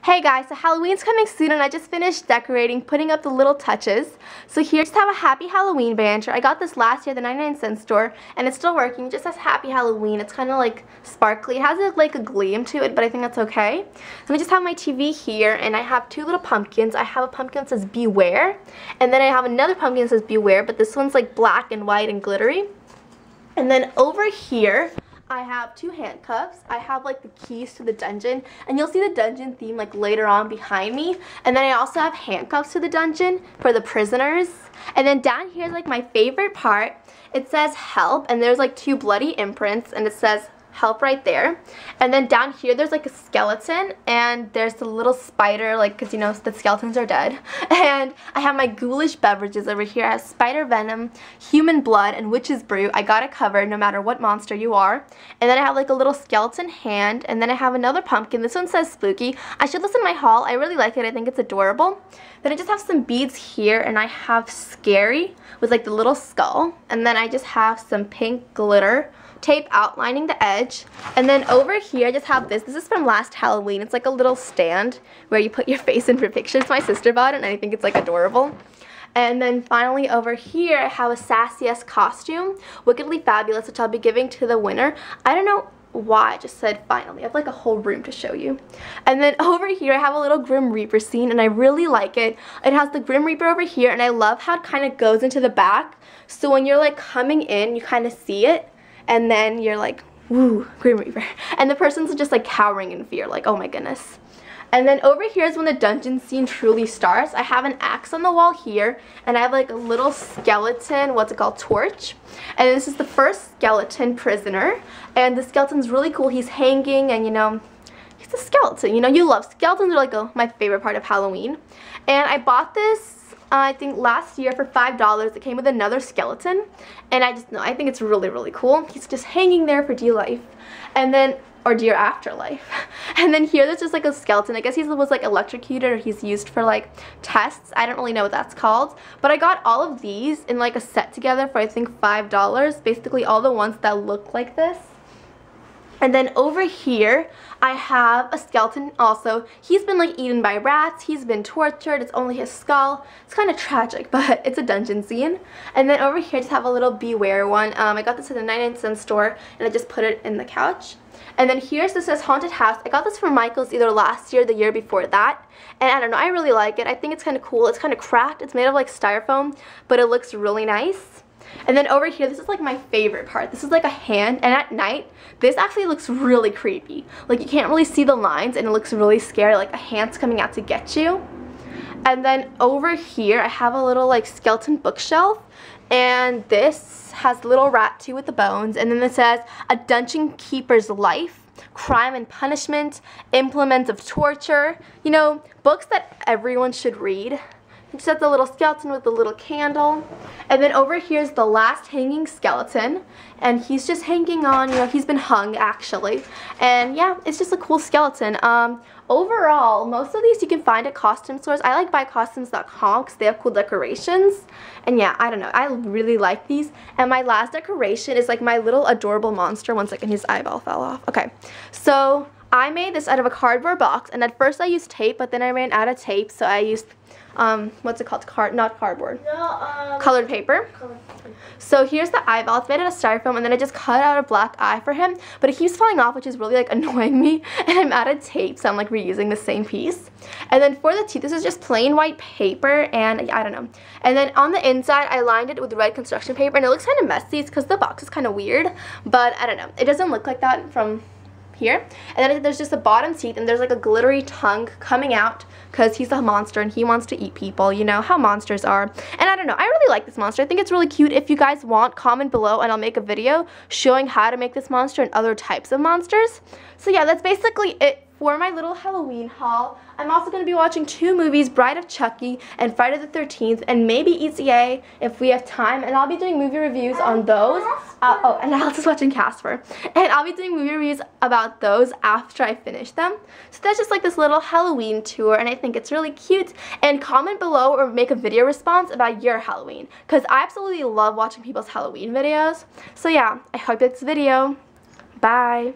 Hey guys, so Halloween's coming soon and I just finished decorating, putting up the little touches. So here, just have a Happy Halloween banner. I got this last year at the 99-cent store and it's still working. It just says Happy Halloween. It's kind of like sparkly. It has like a gleam to it, but I think that's okay. So I just have my TV here and I have two little pumpkins. I have a pumpkin that says Beware, and then I have another pumpkin that says Beware, but this one's like black and white and glittery. And then over here, I have two handcuffs. I have like the keys to the dungeon, and you'll see the dungeon theme like later on behind me. And then I also have handcuffs to the dungeon for the prisoners. And then down here is like my favorite part. It says help, and there's like two bloody imprints, and it says help right there. And then down here there's like a skeleton, and there's the little spider, like, because you know the skeletons are dead. And I have my ghoulish beverages over here. I have spider venom, human blood, and witch's brew. I got it covered no matter what monster you are. And then I have like a little skeleton hand, and then I have another pumpkin. This one says spooky. I should listen to my haul. I really like it. I think it's adorable. Then I just have some beads here, and I have scary with like the little skull. And then I just have some pink glitter tape outlining the edge. And then over here I just have this. This is from last Halloween. It's like a little stand where you put your face in for pictures. My sister bought it and I think it's like adorable. And then finally over here I have a Sassy-esque costume, Wickedly Fabulous, which I'll be giving to the winner. I don't know why I just said finally. I have like a whole room to show you. And then over here I have a little Grim Reaper scene, and I really like it. It has the Grim Reaper over here, and I love how it kind of goes into the back. So when you're like coming in, you kind of see it. And then you're like, woo, Grim Reaper. And the person's just like cowering in fear, like, oh my goodness. And then over here is when the dungeon scene truly starts. I have an axe on the wall here, and I have like a little skeleton, what's it called, torch. And this is the first skeleton prisoner. And the skeleton's really cool. He's hanging, and you know, he's a skeleton. You know, you love skeletons. Are like my favorite part of Halloween. And I bought this I think last year for $5. It came with another skeleton, and I think it's really, really cool. He's just hanging there for dear life, and then, or dear afterlife. And then here there's just like a skeleton. I guess he was like electrocuted, or he's used for like tests. I don't really know what that's called, but I got all of these in like a set together for I think $5. Basically all the ones that look like this. And then over here, I have a skeleton also. He's been like eaten by rats. He's been tortured. It's only his skull. It's kind of tragic, but it's a dungeon scene. And then over here, I just have a little Beware one. I got this at the 99-cent store, and I just put it in the couch. And then here's this says Haunted House. I got this from Michael's either last year or the year before that. And I don't know, I really like it. I think it's kind of cool. It's kind of cracked. It's made of like styrofoam, but it looks really nice. And then over here, this is like my favorite part. This is like a hand, and at night, this actually looks really creepy. Like you can't really see the lines, and it looks really scary, like a hand's coming out to get you. And then over here, I have a little like skeleton bookshelf, and this has little rat too with the bones. And then it says A Dungeon Keeper's Life, Crime and Punishment, Implements of Torture. You know, books that everyone should read. Just has the little skeleton with the little candle. And then over here is the last hanging skeleton, and he's just hanging on, you know, he's been hung actually. And yeah, it's just a cool skeleton. Overall, most of these you can find at costume stores. I like buycostumes.com because they have cool decorations. And yeah, I don't know, I really like these. And my last decoration is like my little adorable monster. One second, his eyeball fell off. Okay, so I made this out of a cardboard box, and at first I used tape, but then I ran out of tape, so I used what's it called? Not cardboard. No, colored paper. So here's the eyeball. It's made out of styrofoam, and then I just cut out a black eye for him, but it keeps falling off, which is really like annoying me, and I'm out of tape, so I'm like reusing the same piece. And then for the teeth, this is just plain white paper, and I don't know. And then on the inside, I lined it with red construction paper, and it looks kind of messy. It's because the box is kind of weird, but I don't know. It doesn't look like that from here. And then there's just the bottom teeth, and there's like a glittery tongue coming out because he's a monster and he wants to eat people. You know how monsters are. And I don't know, I really like this monster. I think it's really cute. If you guys want, comment below and I'll make a video showing how to make this monster and other types of monsters. So yeah, that's basically it for my little Halloween haul. I'm also going to be watching two movies, Bride of Chucky and Friday the 13th, and maybe ETA if we have time, and I'll be doing movie reviews on those. Oh, and Alice watching Casper. And I'll be doing movie reviews about those after I finish them. So that's just like this little Halloween tour, and I think it's really cute. And comment below or make a video response about your Halloween, because I absolutely love watching people's Halloween videos. So yeah, I hope you like this video. Bye.